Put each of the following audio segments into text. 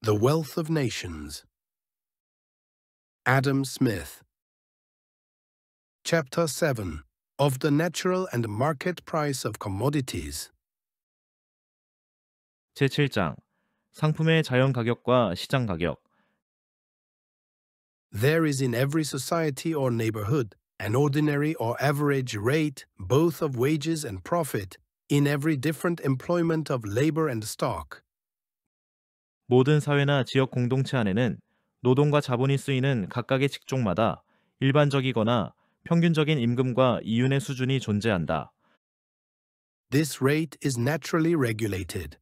The Wealth of Nations. Adam Smith. Chapter 7 of the Natural and Market Price of Commodities. 제7장 상품의 자연 가격과 시장 가격. There is in every society or neighborhood an ordinary or average rate both of wages and profit in every different employment of labor and stock. 모든 사회나 지역 공동체 안에는 노동과 자본이 쓰이는 각각의 직종마다 일반적이거나 평균적인 임금과 이윤의 수준이 존재한다. This rate is naturally regulated,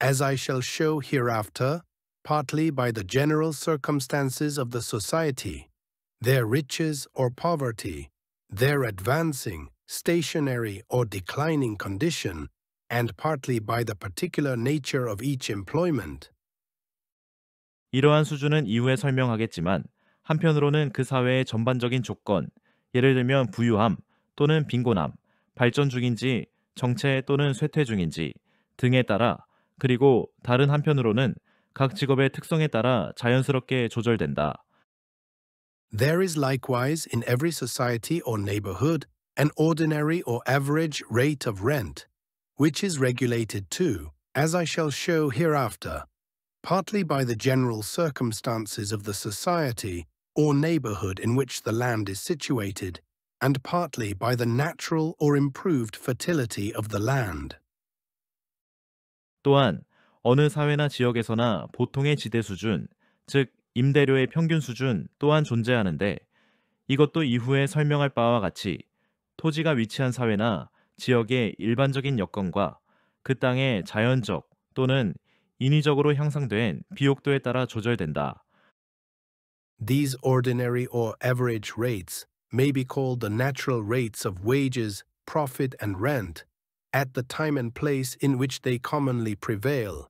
as I shall show hereafter, partly by the general circumstances of the society, their riches or poverty, their advancing, stationary or declining condition, and partly by the particular nature of each employment. 이러한 수준은 이후에 설명하겠지만 한편으로는 그 사회의 전반적인 조건, 예를 들면 부유함 또는 빈곤함, 발전 중인지 정체 또는 쇠퇴 중인지 등에 따라, 그리고 다른 한편으로는 각 직업의 특성에 따라 자연스럽게 조절된다. There is likewise in every society or neighborhood an ordinary or average rate of rent, which is regulated too, as I shall show hereafter, partly by the general circumstances of the society or neighborhood in which the land is situated, and partly by the natural or improved fertility of the land. 또한 어느 사회나 지역에서나 보통의 지대 수준, 즉 임대료의 평균 수준 또한 존재하는데, 이것도 이후에 설명할 바와 같이 토지가 위치한 사회나 지역의 일반적인 여건과 그 땅의 자연적 또는 인위적으로 형성된 비옥도에 따라 조절된다. These ordinary or average rates may be called the natural rates of wages, profit, and rent, at the time and place in which they commonly prevail.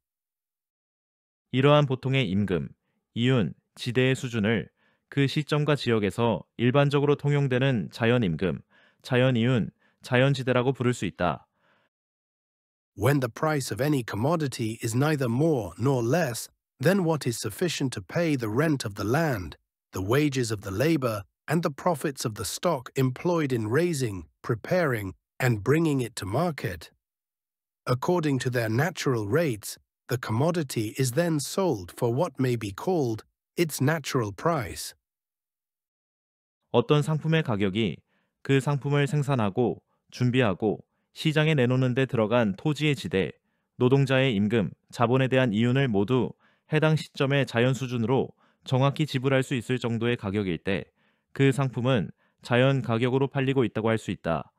이러한 보통의 임금, 이윤, 지대의 수준을 그 시점과 지역에서 일반적으로 통용되는 자연임금, 자연이윤, 자연지대라고 부를 수 있다. When the price of any commodity is neither more nor less than what is sufficient to pay the rent of the land, the wages of the labor, and the profits of the stock employed in raising, preparing, and bringing it to market. According to their natural rates, the commodity is then sold for what may be called its natural price. 어떤 상품의 가격이 그 상품을 생산하고 준비하고 시장에 내놓는 데 들어간 토지의 지대, 노동자의 임금, 자본에 대한 이윤을 모두 해당 시점의 자연 수준으로 정확히 지불할 수 있을 정도의 가격일 때 그 상품은 자연 가격으로 팔리고 있다고 할 수 있다.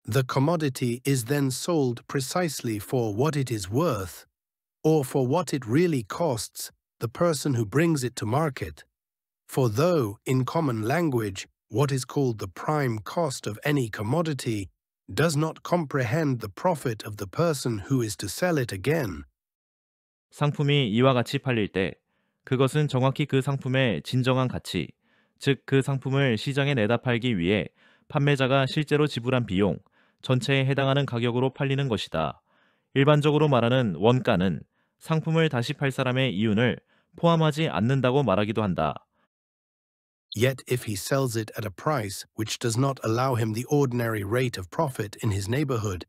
The commodity is then sold precisely for what it is worth, or for what it really costs the person who brings it to market. For though, in common language, what is called the prime cost of any commodity does not comprehend the profit of the person who is to sell it again, 상품이 이와 같이 팔릴 때 그것은 정확히 그 상품의 진정한 가치, 즉 그 상품을 시장에 내다 팔기 위해 판매자가 실제로 지불한 비용, 전체에 해당하는 가격으로 팔리는 것이다. 일반적으로 말하는 원가는 상품을 다시 팔 사람의 이윤을 포함하지 않는다고 말하기도 한다. yet if he sells it at a price which does not allow him the ordinary rate of profit in his neighborhood,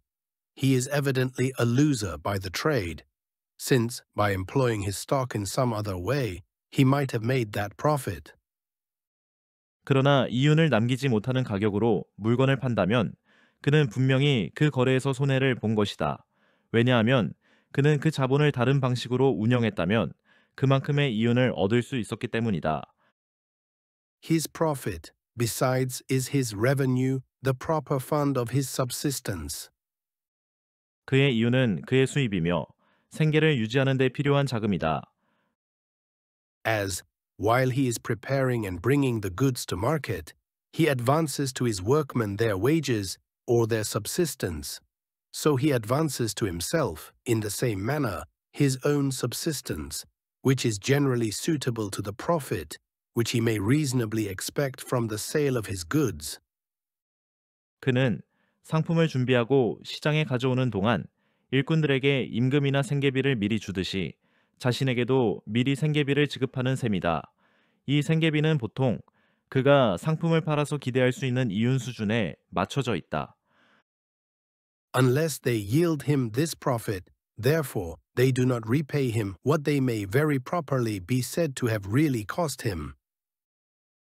he is evidently a loser by the trade, since, by employing his stock in some other way, he might have made that profit. 그러나 이윤을 남기지 못하는 가격으로 물건을 판다면 그는 분명히 그 거래에서 손해를 본 것이다. 왜냐하면 그는 그 자본을 다른 방식으로 운영했다면 그만큼의 이윤을 얻을 수 있었기 때문이다. His profit, besides, is his revenue, the proper fund of his subsistence. 그의 이윤은 그의 수입이며 생계를 유지하는 데 필요한 자금이다. As, while he is preparing and bringing the goods to market, he advances to his workmen their wages or their subsistence, so he advances to himself, in the same manner, his own subsistence, which is generally suitable to the profit which he may reasonably expect from the sale of his goods. 그는 상품을 준비하고 시장에 가져오는 동안 일꾼들에게 임금이나 생계비를 미리 주듯이 자신에게도 미리 생계비를 지급하는 셈이다. 이 생계비는 보통 그가 상품을 팔아서 기대할 수 있는 이윤 수준에 맞춰져 있다. Unless they yield him this profit, therefore they do not repay him what they may very properly be said to have really cost him.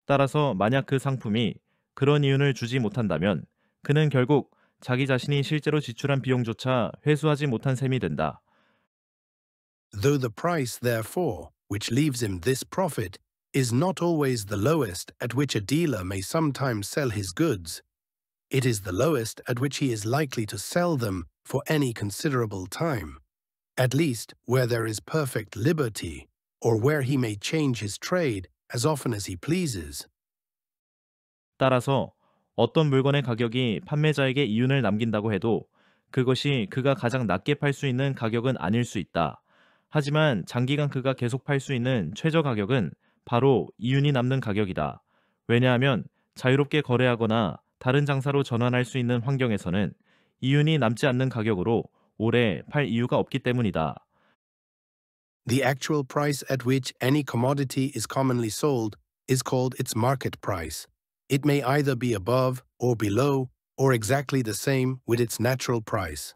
따라서 만약 그 상품이 그런 이윤을 주지 못한다면 그는 결국 자기 자신이 실제로 지출한 비용조차 회수하지 못한 셈이 된다. Though the price, therefore, which leaves him this profit, is not always the lowest at which a dealer may sometimes sell his goods, it is the lowest at which he is likely to sell them for any considerable time, at least where there is perfect liberty, or where he may change his trade as often as he pleases. 따라서 어떤 물건의 가격이 판매자에게 이윤을 남긴다고 해도 그것이 그가 가장 낮게 팔 수 있는 가격은 아닐 수 있다. 하지만 장기간 그가 계속 팔 수 있는 최저 가격은 바로 이윤이 남는 가격이다. 왜냐하면 자유롭게 거래하거나 다른 장사로 전환할 수 있는 환경에서는 이윤이 남지 않는 가격으로 오래 팔 이유가 없기 때문이다. The actual price at which any commodity is commonly sold is called its market price. It may either be above or below or exactly the same with its natural price.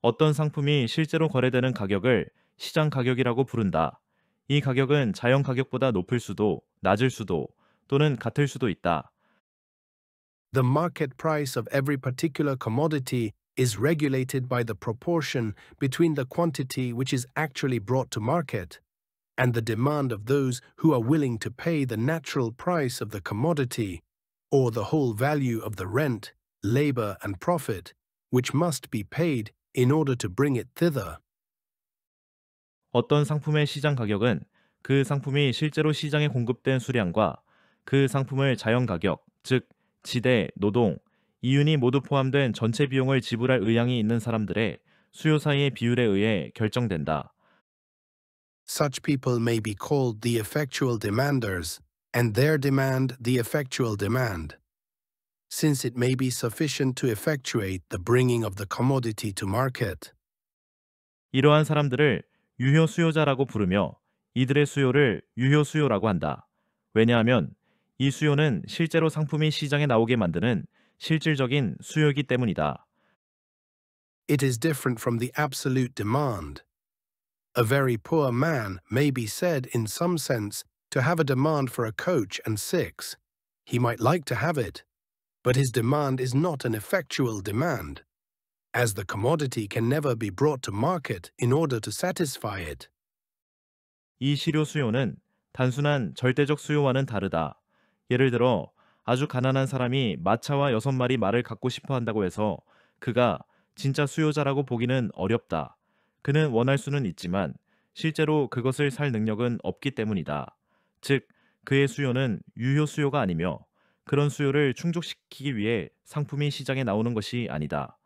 어떤 상품이 실제로 거래되는 가격을 시장 가격이라고 부른다. 이 가격은 자연 가격보다 높을 수도, 낮을 수도, 또는 같을 수도 있다. The market price of every particular commodity is regulated by the proportion between the quantity which is actually brought to market and the demand of those who are willing to pay the natural price of the commodity or the whole value of the rent, labor, and profit, which must be paid in order to bring it thither. 어떤 상품의 시장 가격은 그 상품이 실제로 시장에 공급된 수량과 그 상품을 자연 가격, 즉 지대, 노동, 이윤이 모두 포함된 전체 비용을 지불할 의향이 있는 사람들의 수요 사이의 비율에 의해 결정된다. Such people may be called the effectual demanders, and their demand the effectual demand, since it may be sufficient to effectuate the bringing of the commodity to market. 이러한 사람들을 유효 수요자라고 부르며 이들의 수요를 유효 수요라고 한다. 왜냐하면 이 수요는 실제로 상품이 시장에 나오게 만드는 실질적인 수요이기 때문이다. It is different from the absolute demand. A very poor man may be said in some sense to have a demand for a coach and six. He might like to have it, but his demand is not an effectual demand, as the commodity can never be brought to market in order to satisfy it. 이 실효 수요는 단순한 절대적 수요와는 다르다. 예를 들어 아주 가난한 사람이 마차와 6마리 말을 갖고 싶어 한다고 해서 그가 진짜 수요자라고 보기는 어렵다. 그는 원할 수는 있지만 실제로 그것을 살 능력은 없기 때문이다. 즉, 그의 수요는 유효 수요가 아니며 그런 수요를 충족시키기 위해 상품이 시장에 나오는 것이 아니다.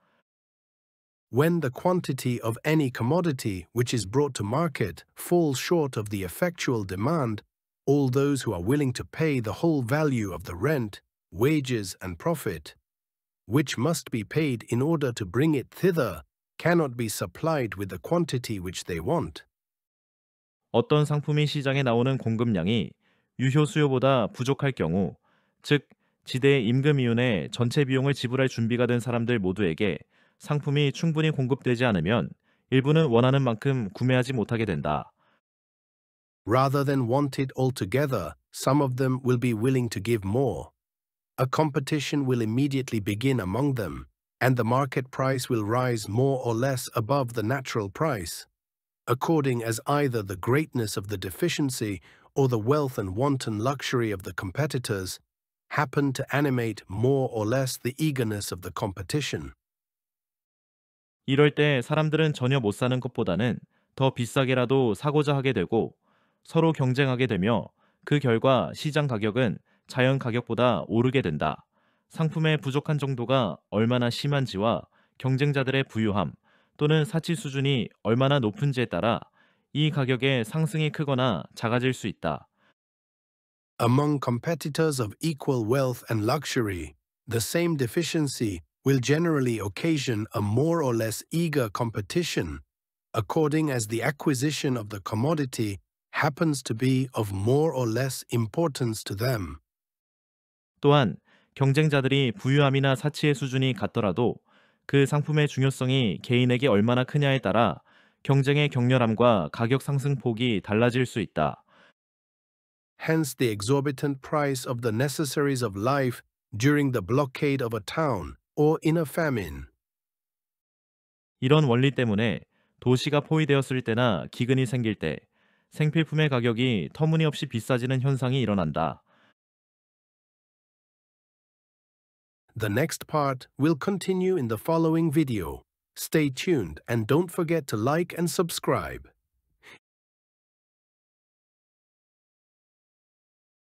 When the quantity of any commodity which is brought to market falls short of the effectual demand, all those who are willing to pay the whole value of the rent, wages, and profit, which must be paid in order to bring it thither, cannot be supplied with the quantity which they want. 어떤 상품이 시장에 나오는 공급량이 유효 수요보다 부족할 경우, 즉 지대의 임금 이윤의 전체 비용을 지불할 준비가 된 사람들 모두에게 상품이 충분히 공급되지 않으면 일부는 원하는 만큼 구매하지 못하게 된다. Rather than want it altogether, some of them will be willing to give more. A competition will immediately begin among them, and the market price will rise more or less above the natural price, according as either the greatness of the deficiency or the wealth and wanton luxury of the competitors happen to animate more or less the eagerness of the competition. 이럴 때 사람들은 전혀 못 사는 것보다는 더 비싸게라도 사고자 하게 되고 서로 경쟁하게 되며 그 결과 시장 가격은 자연 가격보다 오르게 된다. 상품의 부족한 정도가 얼마나 심한지와 경쟁자들의 부유함 또는 사치 수준이 얼마나 높은지에 따라 이 가격의 상승이 크거나 작아질 수 있다. Among competitors of equal wealth and luxury, the same deficiency will generally occasion a more or less eager competition, according as the acquisition of the commodity happens to be of more or less importance to them. 또한 경쟁자들이 부유함이나 사치의 수준이 같더라도 그 상품의 중요성이 개인에게 얼마나 크냐에 따라 경쟁의 격렬함과 가격 상승폭이 달라질 수 있다. Hence, the exorbitant price of the necessaries of life during the blockade of a town or in a famine. 이런 원리 때문에 도시가 포위되었을 때나 기근이 생길 때 생필품의 가격이 터무니없이 비싸지는 현상이 일어난다. The next part will continue in the following video. Stay tuned and don't forget to like and subscribe.